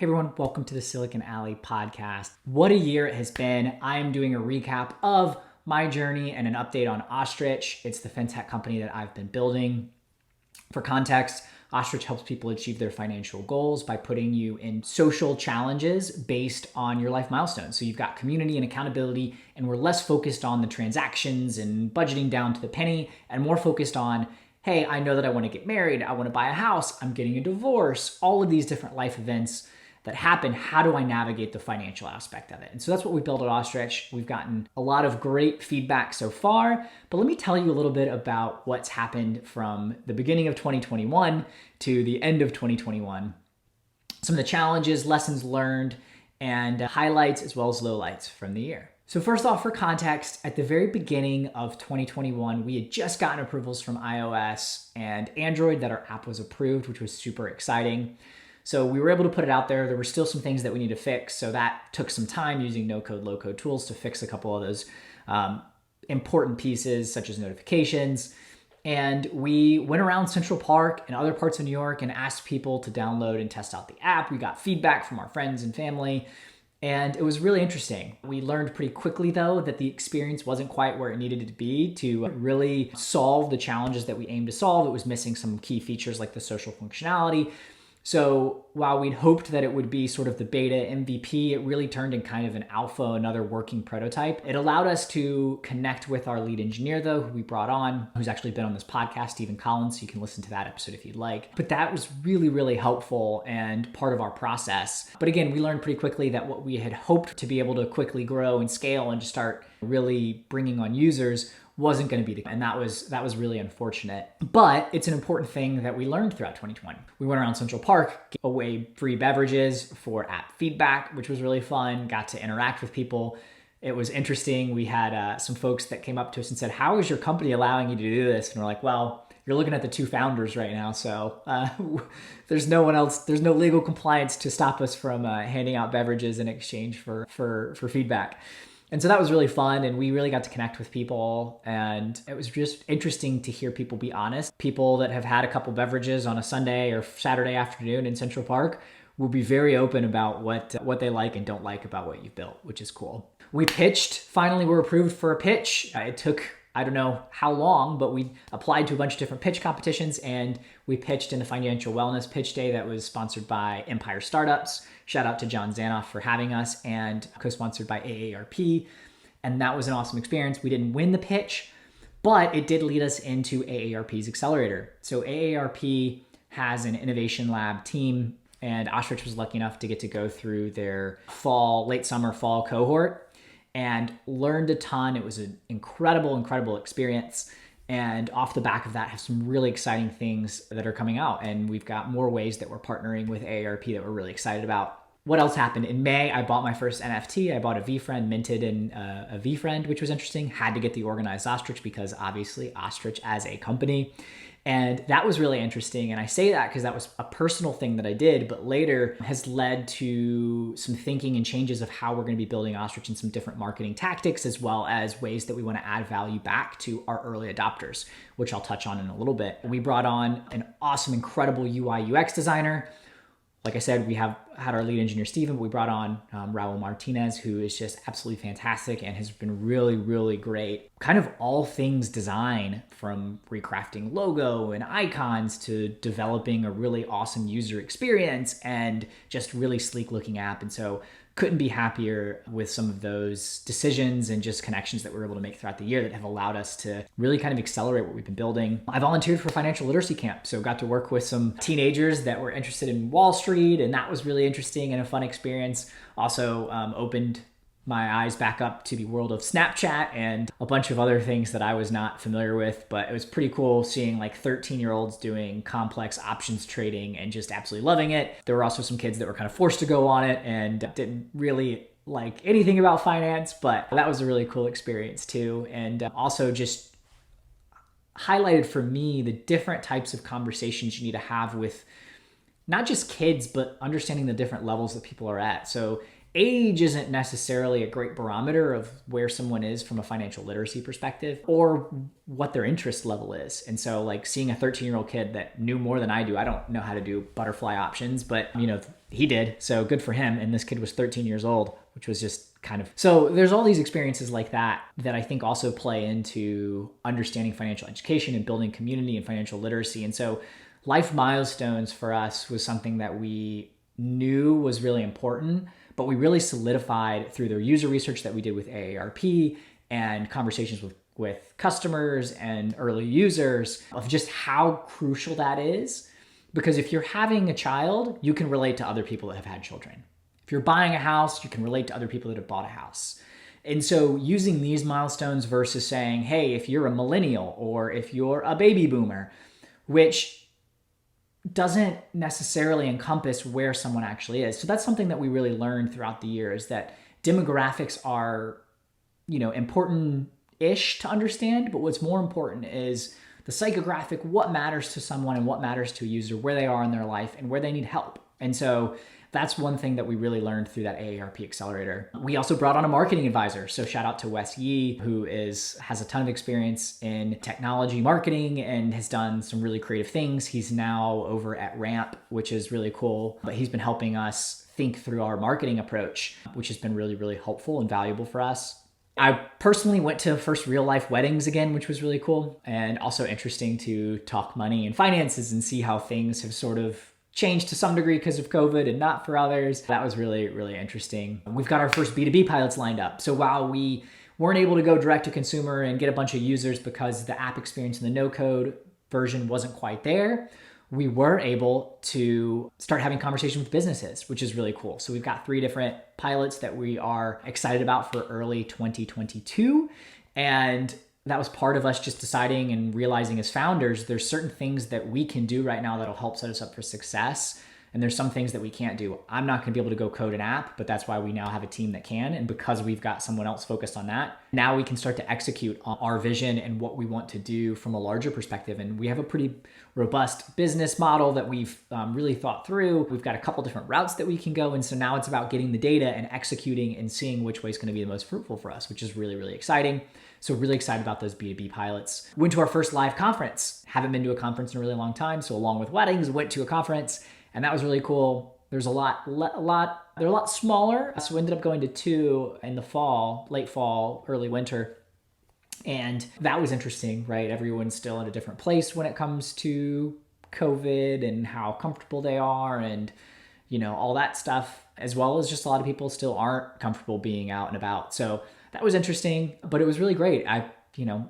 Hey everyone, welcome to the Silicon Alley podcast. What a year it has been. I am doing a recap of my journey and an update on Ostrich. It's the fintech company that I've been building. For context, Ostrich helps people achieve their financial goals by putting you in social challenges based on your life milestones. So you've got community and accountability, and we're less focused on the transactions and budgeting down to the penny and more focused on, hey, I know that I want to get married, I want to buy a house, I'm getting a divorce, all of these different life events that happen. How do I navigate the financial aspect of it? And so that's what we built at Ostrich. We've gotten a lot of great feedback so far, but let me tell you a little bit about what's happened from the beginning of 2021 to the end of 2021. Some of the challenges, lessons learned, and highlights as well as lowlights from the year. So first off, for context, at the very beginning of 2021, we had just gotten approvals from iOS and Android that our app was approved, which was super exciting. So we were able to put it out there. There were still some things that we need to fix. So that took some time using no-code, low-code tools to fix a couple of those important pieces, such as notifications. And we went around Central Park and other parts of New York and asked people to download and test out the app. We got feedback from our friends and family, and it was really interesting. We learned pretty quickly, though, that the experience wasn't quite where it needed to be to really solve the challenges that we aimed to solve. It was missing some key features like the social functionality. So while we'd hoped that it would be sort of the beta MVP, it really turned in kind of an alpha, another working prototype. It allowed us to connect with our lead engineer, though, who we brought on, who's actually been on this podcast, Stephen Collins. So you can listen to that episode if you'd like. But that was really, really helpful and part of our process. But again, we learned pretty quickly that what we had hoped to be able to quickly grow and scale and just start really bringing on users wasn't going to be the case. And that was really unfortunate. But it's an important thing that we learned throughout 2020. We went around Central Park, gave away free beverages for app feedback, which was really fun. Got to interact with people. It was interesting. We had some folks that came up to us and said, how is your company allowing you to do this? And we're like, well, you're looking at the two founders right now. So there's no one else. There's no legal compliance to stop us from handing out beverages in exchange for feedback. And so that was really fun, and we really got to connect with people, and it was just interesting to hear people be honest. People that have had a couple beverages on a Sunday or Saturday afternoon in Central Park will be very open about what they like and don't like about what you've built, which is cool. We pitched. Finally, we're approved for a pitch. It took, I don't know how long, but we applied to a bunch of different pitch competitions, and we pitched in a financial wellness pitch day that was sponsored by Empire Startups. Shout out to John Zanoff for having us, and co-sponsored by AARP. And that was an awesome experience. We didn't win the pitch, but it did lead us into AARP's accelerator. So AARP has an innovation lab team, and Ostrich was lucky enough to get to go through their late summer, fall cohort and learned a ton. It was an incredible experience. And off the back of that, have some really exciting things that are coming out. And we've got more ways that we're partnering with AARP that we're really excited about. What else happened? In May, I bought my first NFT. I bought a VFriend, minted in a VFriend, which was interesting. Had to get the organized Ostrich because obviously Ostrich as a company. And that was really interesting. And I say that because that was a personal thing that I did, but later has led to some thinking and changes of how we're going to be building Ostrich and some different marketing tactics, as well as ways that we want to add value back to our early adopters, which I'll touch on in a little bit. We brought on an awesome, incredible UI UX designer. Like I said, we have had our lead engineer, Steven, but we brought on Raul Martinez, who is just absolutely fantastic and has been really, really great. Kind of all things design, from recrafting logo and icons to developing a really awesome user experience and just really sleek looking app. And so couldn't be happier with some of those decisions and just connections that we were able to make throughout the year that have allowed us to really kind of accelerate what we've been building. I volunteered for financial literacy camp, so got to work with some teenagers that were interested in Wall Street, and that was really interesting and a fun experience. Also opened my eyes back up to the world of Snapchat and a bunch of other things that I was not familiar with, but it was pretty cool seeing like 13-year-olds doing complex options trading and just absolutely loving it. There were also some kids that were kind of forced to go on it and didn't really like anything about finance, but that was a really cool experience too. And also just highlighted for me the different types of conversations you need to have with not just kids, but understanding the different levels that people are at. So age isn't necessarily a great barometer of where someone is from a financial literacy perspective or what their interest level is. And so like seeing a 13-year-old kid that knew more than I do, I don't know how to do butterfly options, but he did. So good for him. And this kid was 13 years old, which was just kind of, so there's all these experiences like that I think also play into understanding financial education and building community and financial literacy. And so life milestones for us was something that we knew was really important, but we really solidified through the user research that we did with AARP and conversations with customers and early users of just how crucial that is. Because if you're having a child, you can relate to other people that have had children. If you're buying a house, you can relate to other people that have bought a house. And so using these milestones versus saying, hey, if you're a millennial or if you're a baby boomer, which doesn't necessarily encompass where someone actually is. So that's something that we really learned throughout the year, is that demographics are, important-ish to understand, but what's more important is the psychographic, what matters to someone and what matters to a user, where they are in their life and where they need help. And so that's one thing that we really learned through that AARP accelerator. We also brought on a marketing advisor. So shout out to Wes Yee, who has a ton of experience in technology marketing and has done some really creative things. He's now over at Ramp, which is really cool, but he's been helping us think through our marketing approach, which has been really, really helpful and valuable for us. I personally went to first real life weddings again, which was really cool and also interesting to talk money and finances and see how things have sort of changed to some degree because of COVID and not for others. That was really, really interesting. We've got our first B2B pilots lined up. So while we weren't able to go direct to consumer and get a bunch of users because the app experience in the no code version wasn't quite there, we were able to start having conversations with businesses, which is really cool. So we've got 3 different pilots that we are excited about for early 2022. And that was part of us just deciding and realizing as founders, there's certain things that we can do right now that'll help set us up for success. And there's some things that we can't do. I'm not gonna be able to go code an app, but that's why we now have a team that can. And because we've got someone else focused on that, now we can start to execute on our vision and what we want to do from a larger perspective. And we have a pretty robust business model that we've really thought through. We've got a couple different routes that we can go. And so now it's about getting the data and executing and seeing which way is gonna be the most fruitful for us, which is really, really exciting. So really excited about those B2B pilots. Went to our first live conference. Haven't been to a conference in a really long time. So along with weddings, went to a conference. And that was really cool. There's they're a lot smaller. So we ended up going to 2 in the fall, late fall, early winter. And that was interesting, right? Everyone's still in a different place when it comes to COVID and how comfortable they are and, all that stuff, as well as just a lot of people still aren't comfortable being out and about. So that was interesting, but it was really great.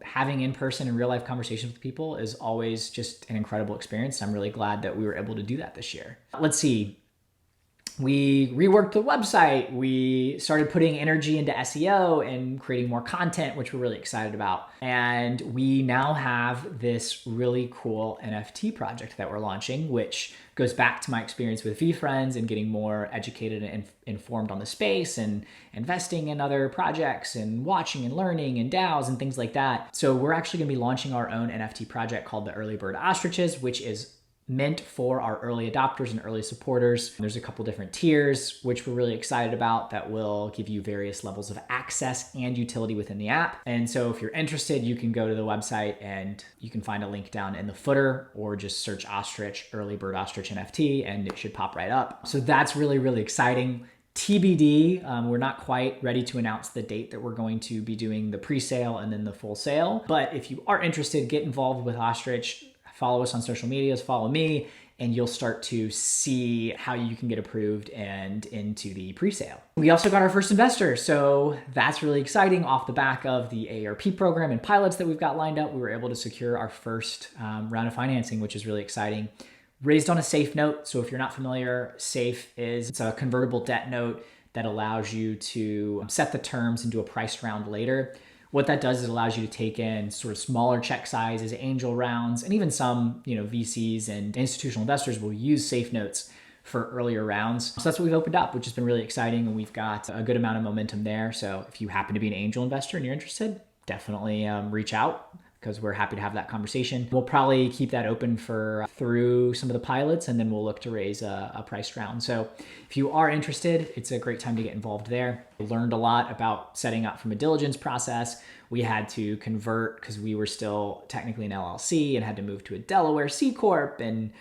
Having in-person and real-life conversations with people is always just an incredible experience. I'm really glad that we were able to do that this year. Let's see. We reworked the website. We started putting energy into SEO and creating more content, which we're really excited about. And we now have this really cool NFT project that we're launching, which goes back to my experience with VeeFriends and getting more educated and informed on the space and investing in other projects and watching and learning and DAOs and things like that. So we're actually going to be launching our own NFT project called the Early Bird Ostriches, which is meant for our early adopters and early supporters. There's a couple different tiers, which we're really excited about, that will give you various levels of access and utility within the app. And so if you're interested, you can go to the website and you can find a link down in the footer or just search Ostrich, Early Bird Ostrich NFT, and it should pop right up. So that's really, really exciting. TBD, we're not quite ready to announce the date that we're going to be doing the pre-sale and then the full sale. But if you are interested, get involved with Ostrich. Follow us on social medias, follow me, and you'll start to see how you can get approved and into the pre-sale. We also got our first investor, so that's really exciting. Off the back of the AARP program and pilots that we've got lined up, we were able to secure our first round of financing, which is really exciting. Raised on a SAFE note. So if you're not familiar, SAFE it's a convertible debt note that allows you to set the terms and do a price round later. What that does is it allows you to take in sort of smaller check sizes, angel rounds, and even some, VCs and institutional investors will use safe notes for earlier rounds. So that's what we've opened up, which has been really exciting. And we've got a good amount of momentum there. So if you happen to be an angel investor and you're interested, definitely reach out, because we're happy to have that conversation. We'll probably keep that open through some of the pilots, and then we'll look to raise a priced round. So if you are interested, it's a great time to get involved there. I learned a lot about setting up from a diligence process. We had to convert because we were still technically an LLC and had to move to a Delaware C Corp and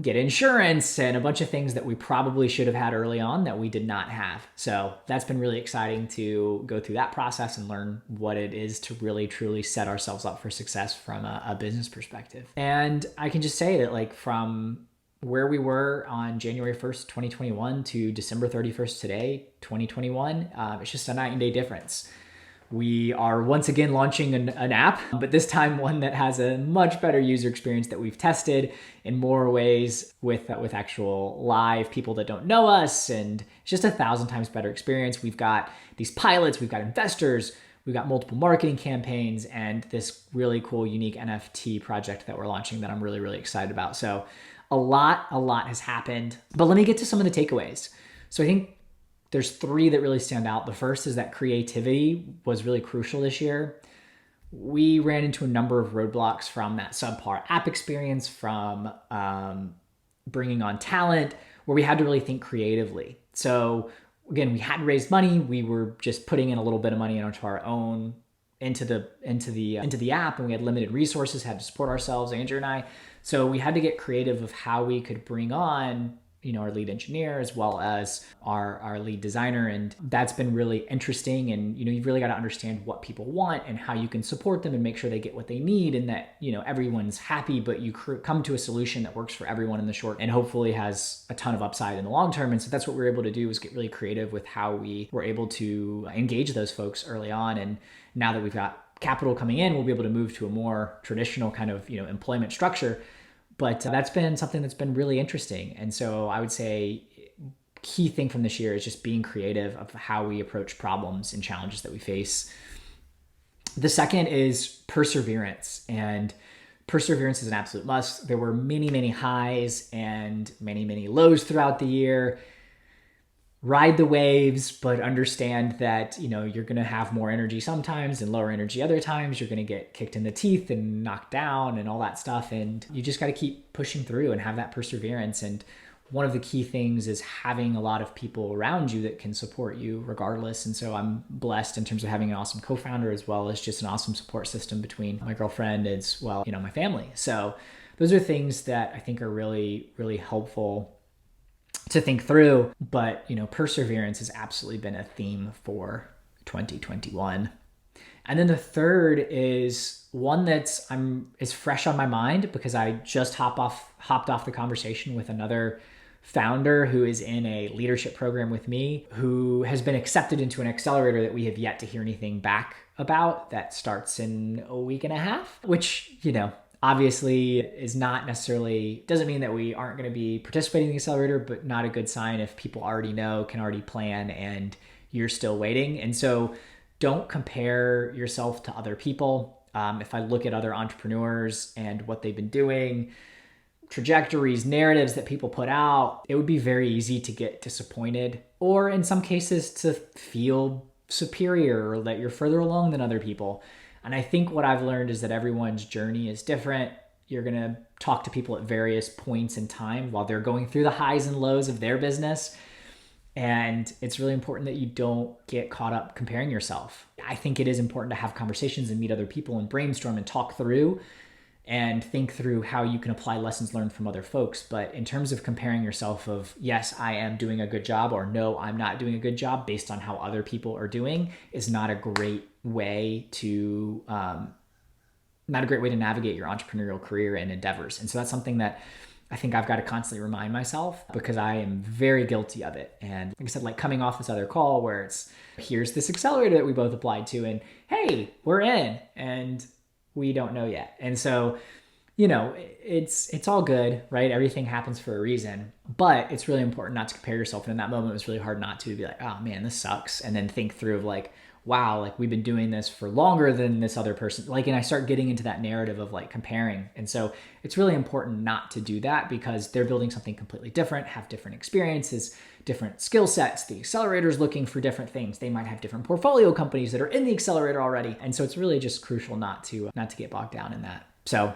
get insurance and a bunch of things that we probably should have had early on that we did not have. So that's been really exciting to go through that process and learn what it is to really truly set ourselves up for success from a business perspective. And I can just say that like from where we were on January 1st, 2021 to December 31st today, 2021, it's just a night and day difference. We are once again launching an app, but this time one that has a much better user experience that we've tested in more ways with actual live people that don't know us. And it's just 1,000 times better experience. We've got these pilots, we've got investors, we've got multiple marketing campaigns, and this really cool, unique NFT project that we're launching that I'm really, really excited about. So a lot has happened, but let me get to some of the takeaways. So I think there's 3 that really stand out. The first is that creativity was really crucial this year. We ran into a number of roadblocks from that subpar app experience, from bringing on talent, where we had to really think creatively. So again, we hadn't raised money. We were just putting in a little bit of money into our own, into the app, and we had limited resources, had to support ourselves, Andrew and I. So we had to get creative of how we could bring on our lead engineer as well as our lead designer. And that's been really interesting. And, you've really got to understand what people want and how you can support them and make sure they get what they need, and that, everyone's happy, but you come to a solution that works for everyone in the short and hopefully has a ton of upside in the long term. And so that's what we were able to do, is get really creative with how we were able to engage those folks early on. And now that we've got capital coming in, we'll be able to move to a more traditional kind of, employment structure. But that's been something that's been really interesting. And so I would say key thing from this year is just being creative of how we approach problems and challenges that we face. The second is perseverance. And perseverance is an absolute must. There were many, many highs and many, many lows throughout the year. Ride the waves, but understand that, you're going to have more energy sometimes and lower energy other times. You're going to get kicked in the teeth and knocked down and all that stuff. And you just got to keep pushing through and have that perseverance. And one of the key things is having a lot of people around you that can support you regardless. And so I'm blessed in terms of having an awesome co-founder, as well as just an awesome support system between my girlfriend as well, my family. So those are things that I think are really, really helpful to think through. But perseverance has absolutely been a theme for 2021. And then the third is one that's is fresh on my mind, because I just hopped off the conversation with another founder who is in a leadership program with me, who has been accepted into an accelerator that we have yet to hear anything back about, that starts in a week and a half, which obviously is not necessarily, doesn't mean that we aren't going to be participating in the accelerator, but not a good sign if people already know, can already plan, and you're still waiting. And so don't compare yourself to other people. If I look at other entrepreneurs and what they've been doing, trajectories, narratives that people put out, it would be very easy to get disappointed, or in some cases to feel superior, or that you're further along than other people. And I think what I've learned is that everyone's journey is different. You're going to talk to people at various points in time while they're going through the highs and lows of their business. And it's really important that you don't get caught up comparing yourself. I think it is important to have conversations and meet other people and brainstorm and talk through and think through how you can apply lessons learned from other folks. But in terms of comparing yourself of, yes, I am doing a good job, or no, I'm not doing a good job based on how other people are doing, is not a great way to navigate your entrepreneurial career and endeavors. And so that's something that I think I've got to constantly remind myself, because I am very guilty of it. And like I said, like coming off this other call where it's, here's this accelerator that we both applied to, and hey, we're in, and we don't know yet. And so, it's all good, right? Everything happens for a reason, but it's really important not to compare yourself. And in that moment, it was really hard not to be like, oh man, this sucks. And then think through of like, wow, like we've been doing this for longer than this other person. Like, and I start getting into that narrative of like comparing. And so it's really important not to do that because they're building something completely different, have different experiences, different skill sets. The accelerator is looking for different things. They might have different portfolio companies that are in the accelerator already. And so it's really just crucial not to get bogged down in that. So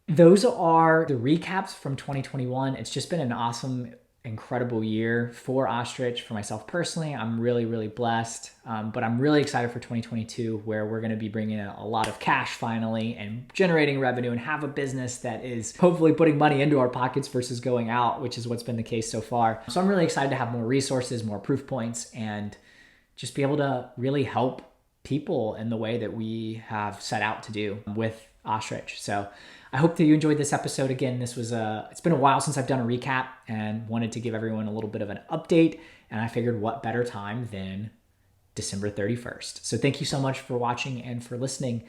those are the recaps from 2021. It's just been an awesome, incredible year for Ostrich, for myself personally. I'm really, really blessed, but I'm really excited for 2022, where we're going to be bringing in a lot of cash finally and generating revenue and have a business that is hopefully putting money into our pockets versus going out, which is what's been the case so far. So I'm really excited to have more resources, more proof points, and just be able to really help people in the way that we have set out to do with Ostrich. So I hope that you enjoyed this episode. Again, it's been a while since I've done a recap and wanted to give everyone a little bit of an update. And I figured what better time than December 31st. So thank you so much for watching and for listening.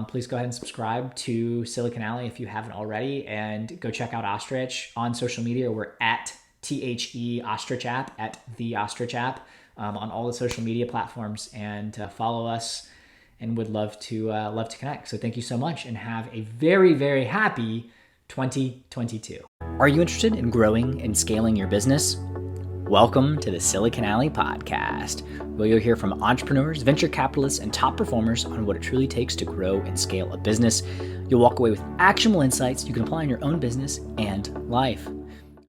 Please go ahead and subscribe to Silicon Alley if you haven't already, and go check out Ostrich on social media. We're at THE Ostrich app, at the Ostrich app, on all the social media platforms, and follow us. And would love to connect. So thank you so much, and have a very, very happy 2022. Are you interested in growing and scaling your business? Welcome to the Silicon Alley podcast, where you'll hear from entrepreneurs, venture capitalists, and top performers on what it truly takes to grow and scale a business. You'll walk away with actionable insights you can apply in your own business and life.